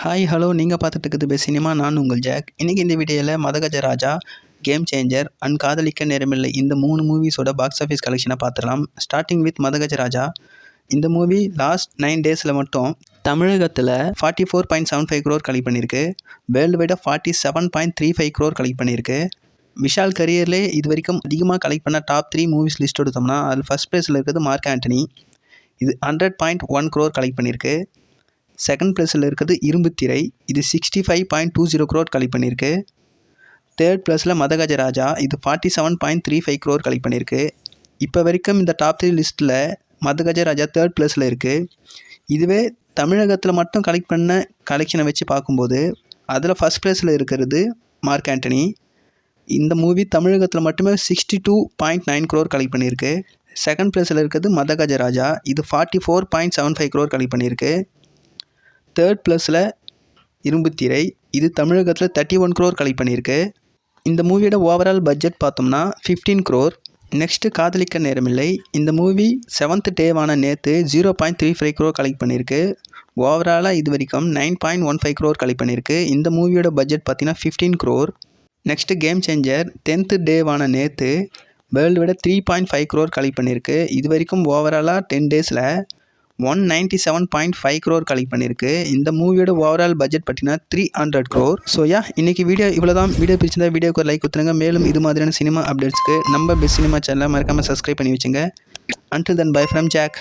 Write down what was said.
Hi hello நீங்கள் பார்த்துட்டு இருக்குது பெஸ்ட் சினிமா. நான் உங்கள் ஜாக். இன்றைக்கி இந்த வீடியோவில் மதகஜ ராஜா, கேம் சேஞ்சர் அண்ட் காதலிக்க நேரமில்லை இந்த 3 மூவிஸோட பாக்ஸ் ஆஃபீஸ் கலெக்ஷனை பார்த்துடலாம். ஸ்டார்டிங் வித் மதகஜ ராஜா. இந்த மூவி லாஸ்ட் 9 டேஸில் மட்டும் தமிழகத்தில் 44.75 crore கலெக்ட் பண்ணியிருக்கு. வேர்ல்டு வைடாக 47.35 crore கலெக்ட் பண்ணியிருக்கு. விஷால் கரியர்லே இது வரைக்கும் அதிகமாக கலெக்ட் பண்ண டாப் 3 மூவிஸ் லிஸ்ட் எடுத்தோம்னா அதில் ஃபஸ்ட் ப்ளேஸில் இருக்கிறது மார்க் ஆண்டனி. இது 100.1 crore கலெக்ட் பண்ணியிருக்கு. செகண்ட் ப்ளேஸில் இருக்கிறது இரும்பு திரை. இது 65.20 crore கலெக்ட் பண்ணியிருக்கு. தேர்ட் ப்ளேஸில் மதகஜ ராஜா. இது 47.35 crore கலெக்ட் பண்ணியிருக்கு. இப்போ வரைக்கும் இந்த டாப் 3 லிஸ்ட்டில் மதகஜ ராஜா தேர்ட் ப்ளேஸில் இருக்குது. இதுவே தமிழகத்தில் மட்டும் கலெக்ட் பண்ண கலெக்ஷனை வச்சு பார்க்கும்போது அதில் ஃபஸ்ட் ப்ளேஸில் இருக்கிறது மார்க் ஆண்டனி. இந்த மூவி தமிழகத்தில் மட்டுமே 62.9 crore கலெக்ட் பண்ணியிருக்கு. செகண்ட் ப்ளேஸில் இருக்கிறது மதகஜ ராஜா. இது 44.75 crore கலெக்ட் பண்ணியிருக்கு. தேர்ட் ப்ளஸில் இரும்பு திரை. இது தமிழகத்தில் 31 crore கலெக்ட் பண்ணியிருக்கு. இந்த மூவியோட ஓவரால் பட்ஜெட் பார்த்தோம்னா 15 crore. நெக்ஸ்ட்டு காதலிக்க நேரமில்லை. இந்த மூவி 7th டேவான நேற்று 0.35 crore கலெக்ட் பண்ணியிருக்கு. ஓவராலாக இது வரைக்கும் 9.15 crore கலெக்ட் பண்ணியிருக்கு. இந்த மூவியோட பட்ஜெட் பார்த்தீங்கன்னா 15 crore. Next game changer 10th டேவான நேற்று வேர்ல்டு விட 3.5 crore கலெக்ட் பண்ணியிருக்கு. இது வரைக்கும் ஓவராலாக 10 டேஸில் 197.5 crore கலெக்ட் பண்ணியிருக்கு. இந்த மூவியோட ஓவரால் பட்ஜெட் பார்த்தீங்கன்னா 300 crore. ஸோ இன்றைக்கி வீடியோ இவ்வளோ தான். வீடியோ பிடிச்சிருந்தா வீடியோக்கு ஒரு லைக் கொடுத்துருங்க. மேலும் இது மாதிரியான சினிமா அப்டேட்ஸ்க்கு நம்ம பெஸ்ட் சினிமா சேனலை மறக்காமல் சப்ஸ்கிரைப் பண்ணி வச்சுங்க. Until then, bye from Jack.